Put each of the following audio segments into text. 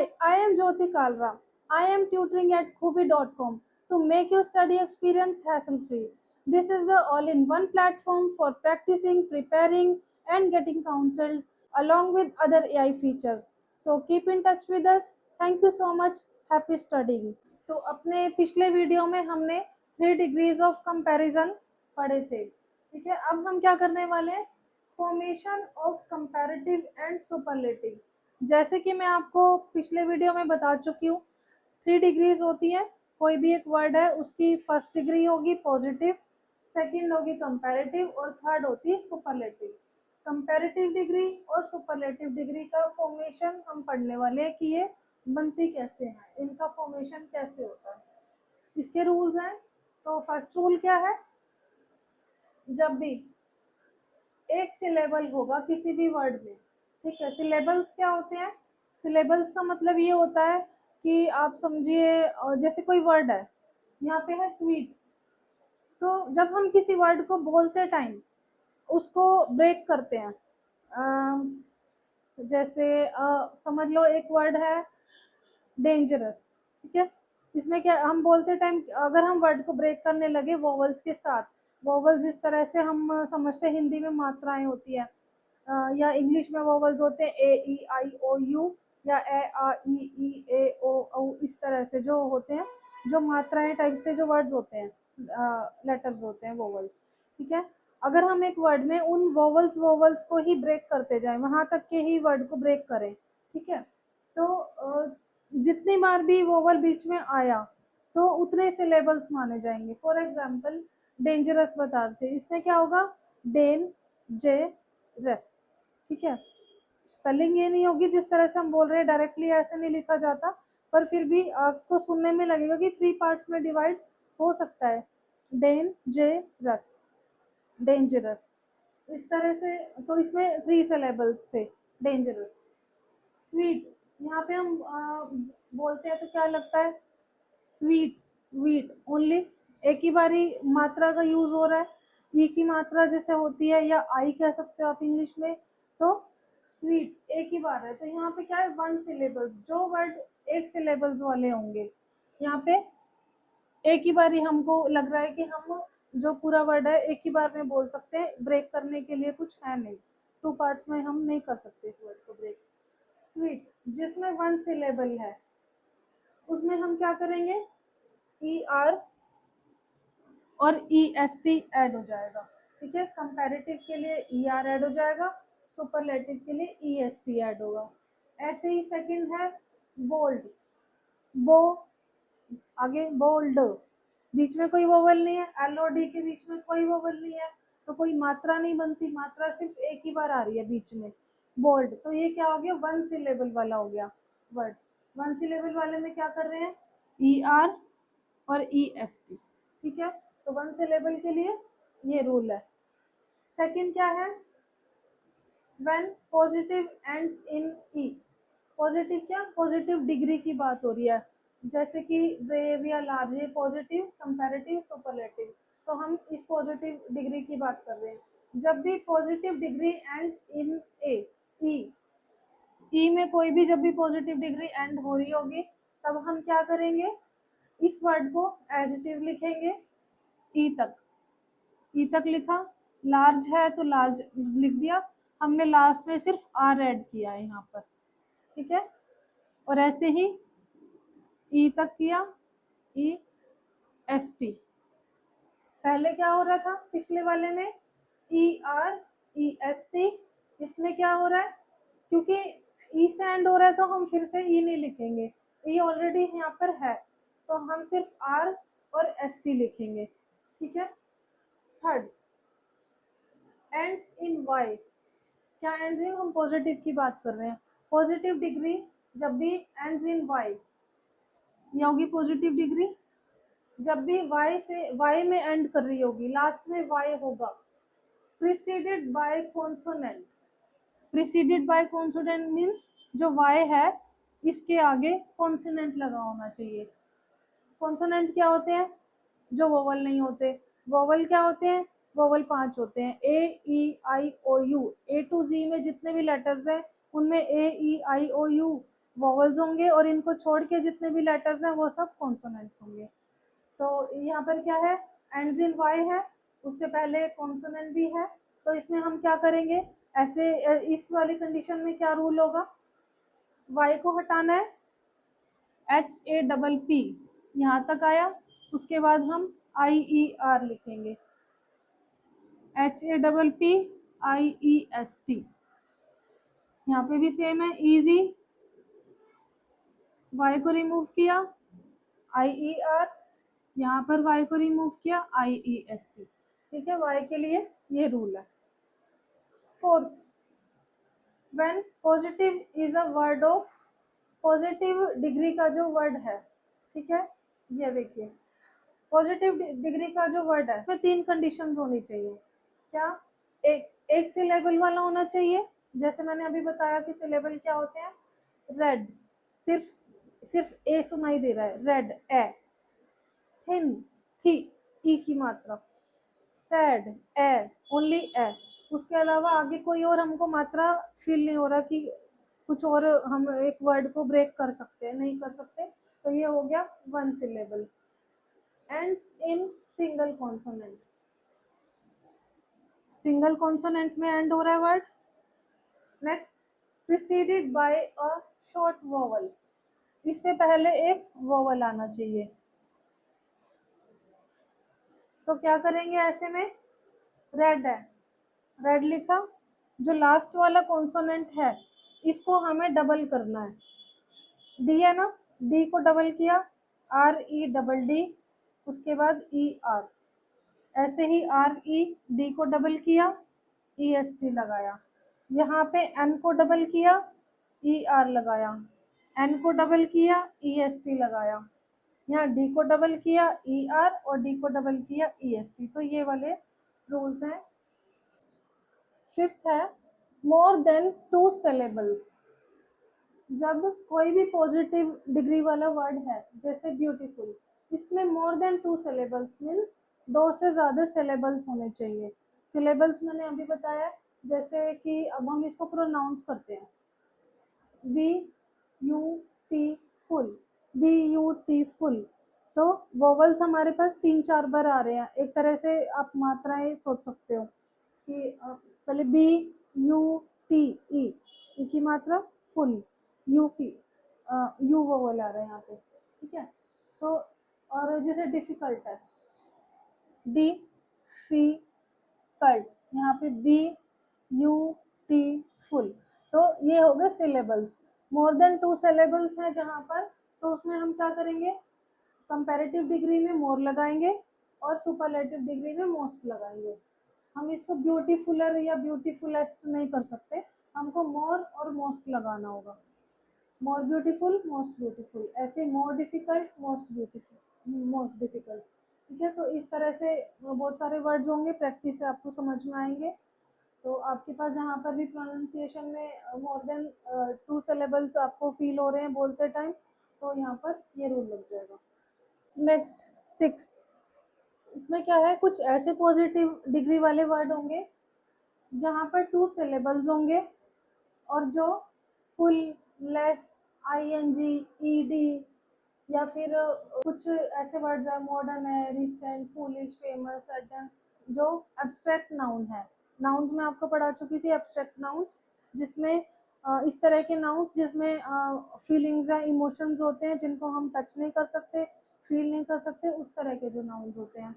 Hi, I am Jyoti Kalra. I am tutoring at Khubi.com to make your study experience hassle-free. This is the all-in-one platform for practicing, preparing, and getting counseled along with other AI features. So keep in touch with us. Thank you so much. Happy studying. तो अपने पिछले video में हमने 3 degrees of comparison पढ़े थे। ठीक है, अब हम क्या करने वाले हैं, formation of comparative and superlative. जैसे कि मैं आपको पिछले वीडियो में बता चुकी हूँ, 3 डिग्रीज होती है। कोई भी एक वर्ड है उसकी फर्स्ट डिग्री होगी पॉजिटिव, सेकंड होगी कंपैरेटिव और थर्ड होती है सुपरलेटिव। कंपैरेटिव डिग्री और सुपरलेटिव डिग्री का फॉर्मेशन हम पढ़ने वाले हैं कि ये बनती कैसे हैं, इनका फॉर्मेशन कैसे होता है, इसके रूल्स हैं। तो फर्स्ट रूल क्या है, जब भी एक सिलेबल होगा किसी भी वर्ड में, ठीक है, सिलेबल्स क्या होते हैं, सिलेबल्स का मतलब ये होता है कि आप समझिए जैसे कोई वर्ड है, यहाँ पे है स्वीट, तो जब हम किसी वर्ड को बोलते टाइम उसको ब्रेक करते हैं, जैसे समझ लो एक वर्ड है डेंजरस, ठीक है, इसमें क्या हम बोलते टाइम अगर हम वर्ड को ब्रेक करने लगे वोवल्स के साथ, वोवल्स जिस तरह से हम समझते हैं हिंदी में मात्राएं होती है, या इंग्लिश में वोवल्स होते हैं ए ई आई ओ यू या ए आ ई ए ओ औ, इस तरह से जो होते हैं, जो मात्राएं टाइप से जो वर्ड्स होते हैं, लेटर्स होते हैं वोवल्स। ठीक है, अगर हम एक वर्ड में उन वोवल्स को ही ब्रेक करते जाएं, वहां तक के ही वर्ड को ब्रेक करें, ठीक है, तो जितनी बार भी वोवल बीच में आया तो उतने सिलेबल्स माने जाएंगे। फॉर एग्जाम्पल डेंजरस बताते, इसमें क्या होगा, डेन जे रस, ठीक है, स्पेलिंग ये नहीं होगी जिस तरह से हम बोल रहे हैं, डायरेक्टली ऐसे नहीं लिखा जाता, पर फिर भी आपको सुनने में लगेगा कि 3 पार्ट्स में डिवाइड हो सकता है, डेन जे रस, डेंजरस, इस तरह से। तो इसमें 3 सिलेबल्स थे, डेंजरस। स्वीट, यहाँ पे हम बोलते हैं तो क्या लगता है, स्वीट वीट ओनली, एक ही बारी मात्रा का यूज हो रहा है, ई की मात्रा जैसे होती है या आई कह सकते हो आप इंग्लिश में, तो स्वीट एक ही बार है। तो यहाँ पे क्या है, 1 सिलेबल्स, जो वर्ड एक सिलेबल्स वाले होंगे, यहाँ पे एक ही बार ही हमको लग रहा है कि हम जो पूरा वर्ड है एक ही बार में बोल सकते हैं, ब्रेक करने के लिए कुछ है नहीं, 2 पार्ट्स में हम नहीं कर सकते इस वर्ड को ब्रेक। स्वीट जिसमें 1 सिलेबल है उसमें हम क्या करेंगे, ई आर और ई एस टी ऐड हो जाएगा, ठीक है, कंपैरेटिव के लिए ई आर ऐड हो जाएगा, सुपरलेटिव के लिए ई एस टी ऐड होगा। ऐसे ही सेकंड है बोल्ड, बो आगे बोल्ड, बीच में कोई वोवल नहीं है, एल और डी के बीच में कोई वोवल नहीं है, तो कोई मात्रा नहीं बनती, मात्रा सिर्फ एक ही बार आ रही है बीच में, बोल्ड। तो ये क्या हो गया, 1 सिलेबल वाला हो गया वर्ड। 1 सिलेबल वाले में क्या कर रहे हैं, ई आर और ई एस टी, ठीक है, तो 1 सिलेबल के लिए ये रूल है। सेकंड क्या है, when positive ends in E, positive क्या, पॉजिटिव डिग्री की बात हो रही है, जैसे कि ब्रेव या लार्ज, ये पॉजिटिव कंपैरेटिव सुपरलेटिव, तो हम इस पॉजिटिव डिग्री की बात कर रहे हैं। जब भी पॉजिटिव डिग्री एंड्स इन ए, ई में कोई भी जब भी पॉजिटिव डिग्री एंड हो रही होगी तब हम क्या करेंगे, इस वर्ड को एज इट इज लिखेंगे, ई तक, ई तक लिखा, लार्ज है तो लार्ज लिख दिया, हमने लास्ट में सिर्फ आर ऐड किया है यहाँ पर, ठीक है, और ऐसे ही ई तक किया, ई एस टी। पहले क्या हो रहा था पिछले वाले में, E R E S T, इसमें क्या हो रहा है, क्योंकि ई से एंड हो रहा है तो हम फिर से ई नहीं लिखेंगे, ई ऑलरेडी यहाँ पर है, तो हम सिर्फ आर और एस टी लिखेंगे, ठीक है। थर्ड, एंड्स इन वाई, क्या एंड्स इन, हम पॉजिटिव की बात कर रहे हैं, पॉजिटिव डिग्री जब भी एंड्स इन वाई, ये होगी पॉजिटिव डिग्री, जब भी y से y में एंड कर रही होगी, लास्ट में y होगा, preceded by consonant, preceded by consonant means जो y है इसके आगे कॉन्सोनेंट लगा होना चाहिए। कॉन्सोनेंट क्या होते हैं, जो वोवल नहीं होते, वोवल क्या होते हैं, वोवल 5 होते हैं, ए ई आई ओ यू, ए टू जी में जितने भी लेटर्स हैं उनमें ए ई आई ओ यू वॉवल्स होंगे और इनको छोड़ के जितने भी लेटर्स हैं वो सब कॉन्सोनेंट्स होंगे। तो यहाँ पर क्या है, एंड्स इन वाई है, उससे पहले कॉन्सोनेंट भी है, तो इसमें हम क्या करेंगे, ऐसे इस वाली कंडीशन में क्या रूल होगा, वाई को हटाना है, HAPP यहाँ तक आया, उसके बाद हम IER लिखेंगे, HAPPIEST, यहाँ पे भी सेम है, इजी, वाई को रिमूव किया, IER, यहाँ पर वाई को रिमूव किया, IEST। ठीक है, वाई के लिए ये रूल है। Fourth, when positive is a word of positive degree का जो वर्ड है, ठीक है, ये देखिए पॉजिटिव डिग्री का जो वर्ड है उसमें 3 कंडीशंस होनी चाहिए। क्या, एक सिलेबल वाला होना चाहिए, जैसे मैंने अभी बताया कि सिलेबल क्या होते हैं, रेड, सिर्फ ए सुनाई दे रहा है, रेड ए, थिन थी, ई की मात्रा, सैड ए, ओनली ए, उसके अलावा आगे कोई और हमको मात्रा फील नहीं हो रहा कि कुछ और हम एक वर्ड को ब्रेक कर सकते हैं, नहीं कर सकते, तो ये हो गया 1 syllable. Ends in single consonant, single consonant में एंड हो रहा है word. Next, preceded by a short vowel, इससे पहले एक वोवल आना चाहिए। तो क्या करेंगे ऐसे में, रेड है, रेड लिखा, जो लास्ट वाला कॉन्सोनेंट है इसको हमें डबल करना है, डी है ना, डी को डबल किया, REDD, उसके बाद ER, ऐसे ही RED को डबल किया, EST लगाया, यहाँ पे N को डबल किया, ER लगाया, N को डबल किया, EST लगाया, यहाँ D को डबल किया, ER, और D को डबल किया, EST। तो ये वाले रूल्स हैं। फिफ्थ है, मोर देन 2 सिलेबल्स, जब कोई भी पॉजिटिव डिग्री वाला वर्ड है जैसे ब्यूटीफुल, इसमें मोर देन 2 सिलेबल्स मीन्स 2 से ज़्यादा सिलेबल्स होने चाहिए। सिलेबल्स मैंने अभी बताया, जैसे कि अब हम इसको प्रोनाउंस करते हैं, ब्यूटीफुल, ब्यूटीफुल, तो वोवल्स हमारे पास 3-4 बार आ रहे हैं, एक तरह से आप मात्राएं सोच सकते हो कि पहले BUTE की मात्रा फुल, यू की यू वोवल आ रहा है यहाँ पे, ठीक है। तो और जैसे डिफिकल्ट है, डिफिकल्ट, यहाँ पे BUTFुल, तो ये हो गए सिलेबल्स। मोर देन 2 सिलेबल्स हैं जहाँ पर, तो उसमें हम क्या करेंगे, कंपैरेटिव डिग्री में मोर लगाएंगे और सुपरलेटिव डिग्री में मोस्ट लगाएंगे। हम इसको ब्यूटीफुलर या ब्यूटीफुलेस्ट नहीं कर सकते, हमको मोर और मोस्ट लगाना होगा, मोर ब्यूटीफुल, मोस्ट ब्यूटीफुल, ऐसे more difficult, most beautiful, most difficult. ठीक है, तो इस तरह से बहुत सारे वर्ड्स होंगे, प्रैक्टिस से आपको समझ में आएंगे। तो आपके पास जहाँ पर भी प्रोनाउंसिएशन में मोर देन 2 सिलेबल्स आपको फील हो रहे हैं बोलते टाइम, तो यहाँ पर ये रूल लग जाएगा। नेक्स्ट, सिक्स्थ, इसमें क्या है, कुछ ऐसे पॉजिटिव डिग्री वाले वर्ड होंगे जहाँ पर 2 सिलेबल्स होंगे और जो फुल, लेस, ING, ED, या फिर कुछ ऐसे वर्ड्स है, मॉडर्न है, रिसेंट, फूलिश, फेमस, सर्टन, जो एब्स्ट्रैक्ट नाउन है। नाउन्स में आपको पढ़ा चुकी थी एब्स्ट्रैक्ट नाउन्स, जिसमें इस तरह के नाउन्स जिसमें फीलिंग्स या इमोशंस होते हैं जिनको हम टच नहीं कर सकते, फील नहीं कर सकते, उस तरह के जो नाउन्स होते हैं।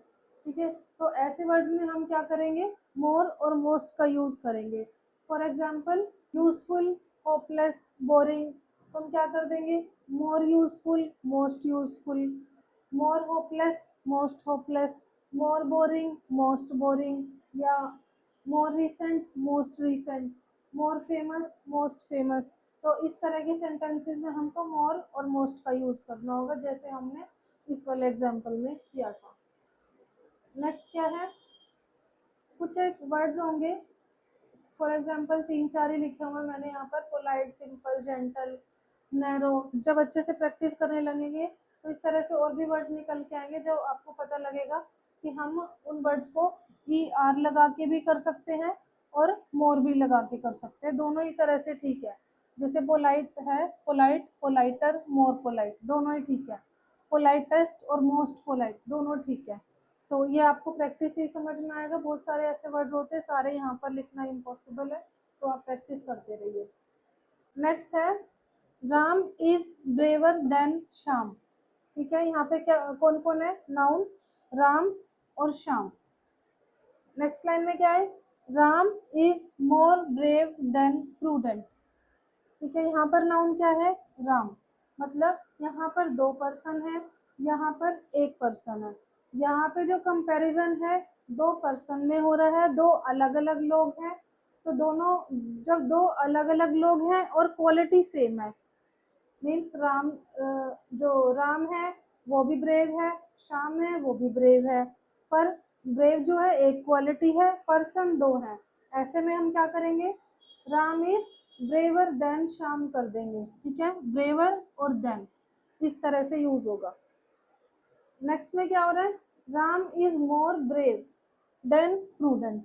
ठीक है, तो ऐसे वर्ड्स में हम क्या करेंगे, मोर और मोस्ट का यूज करेंगे। For example, useful, hopeless, boring, तो हम क्या कर देंगे, मोर यूजफुल, मोस्ट यूजफुल, मोर होपलेस, मोस्ट होपलेस, मोर बोरिंग, मोस्ट बोरिंग, या more recent, most recent, more famous, most famous. तो इस तरह के सेंटेंसेस में हमको मोर और मोस्ट का यूज करना होगा, जैसे हमने इस वाले एग्जाम्पल में किया था। नेक्स्ट क्या है, कुछ एक वर्ड्स होंगे, फॉर एग्जाम्पल 3-4 ही लिखे हुए मैंने यहाँ पर, पोलाइट, सिंपल, जेंटल, नैरो। जब अच्छे से प्रैक्टिस करने लगेंगे तो इस तरह से और भी वर्ड निकल के आएंगे, जो आपको पता लगेगा कि हम उन वर्ड्स को ER लगा के भी कर सकते हैं और मोर भी लगा के कर सकते हैं, दोनों ही तरह से ठीक है। जैसे पोलाइट है, पोलाइट, पोलाइटर, मोर पोलाइट, दोनों ही ठीक है। पोलाइटेस्ट और मोस्ट पोलाइट दोनों ठीक है। तो ये आपको प्रैक्टिस ही समझ में आएगा। बहुत सारे ऐसे वर्ड्स होते हैं, सारे यहाँ पर लिखना इम्पॉसिबल है, तो आप प्रैक्टिस करते रहिए। नेक्स्ट है Ram is braver than Shyam. ठीक है, यहाँ पे क्या कौन कौन है? नाउन राम और श्याम। नेक्स्ट लाइन में क्या है? Ram is more brave than prudent. ठीक है, यहाँ पर नाउन क्या है? राम। मतलब यहाँ पर दो पर्सन है, यहाँ पर एक पर्सन है। यहाँ पे जो कंपैरिजन है दो पर्सन में हो रहा है, दो अलग अलग लोग हैं। तो दोनों, जब दो अलग अलग लोग हैं और क्वालिटी सेम है, मीन्स राम, जो राम है वो भी ब्रेव है, श्याम है वो भी ब्रेव है, पर ब्रेव जो है एक क्वालिटी है, पर्सन दो है। ऐसे में हम क्या करेंगे? Ram is braver than Shyam कर देंगे। ठीक है, ब्रेवर और देन इस तरह से यूज होगा। नेक्स्ट में क्या हो रहा है? Ram is more brave than prudent.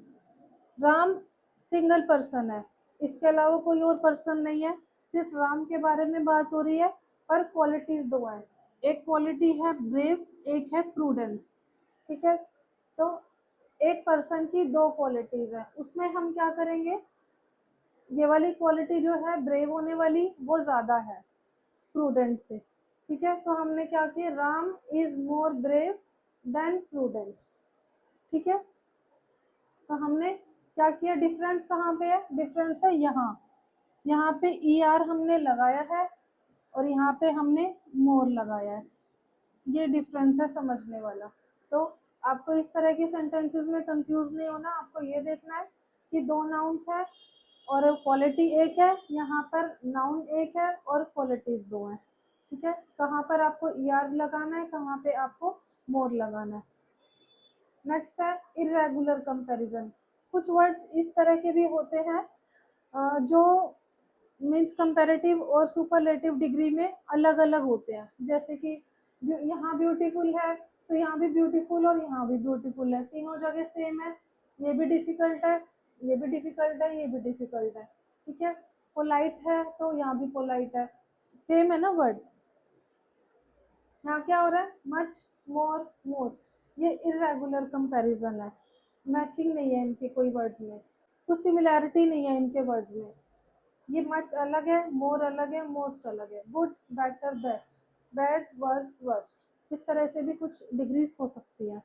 Ram single person है, इसके अलावा कोई और पर्सन नहीं है, सिर्फ राम के बारे में बात हो रही है, पर क्वालिटीज दो हैं। एक क्वालिटी है ब्रेव, एक है प्रूडेंस। ठीक है, तो एक पर्सन की दो क्वालिटीज हैं, उसमें हम क्या करेंगे? ये वाली क्वालिटी जो है ब्रेव होने वाली वो ज्यादा है प्रूडेंट से। ठीक है, तो हमने क्या किया? Ram is more brave than prudent. ठीक है, तो हमने क्या किया? डिफरेंस कहाँ पे है? डिफरेंस है यहाँ, यहाँ पे ई आर हमने लगाया है और यहाँ पे हमने मोर लगाया है। ये डिफरेंस है समझने वाला। तो आपको इस तरह की सेंटेंसेस में कंफ्यूज नहीं होना। आपको ये देखना है कि दो नाउन्स है और क्वालिटी एक है, यहाँ पर नाउन एक है और क्वालिटीज दो हैं। ठीक है, कहाँ पर आपको ई आर लगाना है, कहाँ पे आपको मोर लगाना है। नेक्स्ट है इरेगुलर कंपैरिजन। कुछ वर्ड्स इस तरह के भी होते हैं जो मीन्स कंपैरेटिव और सुपरलेटिव डिग्री में अलग अलग होते हैं। जैसे कि यहाँ ब्यूटीफुल है तो यहाँ भी ब्यूटीफुल और यहाँ भी ब्यूटीफुल है, तीनों जगह सेम है। ये भी डिफिकल्ट है, ये भी डिफिकल्ट है, ये भी डिफिकल्ट है। ठीक है, पोलाइट है तो यहाँ भी पोलाइट है, सेम है ना वर्ड। यहाँ क्या हो रहा है? मच, मोर, मोस्ट। ये इरेगुलर कंपैरिजन है, मैचिंग नहीं है इनके कोई वर्ड्स में, कुछ सिमिलैरिटी नहीं है इनके वर्ड्स में। ये मच अलग है, मोर अलग है, मोस्ट अलग है। Good, better, best, bad, worse, worst, इस तरह से भी कुछ डिग्रीज हो सकती है।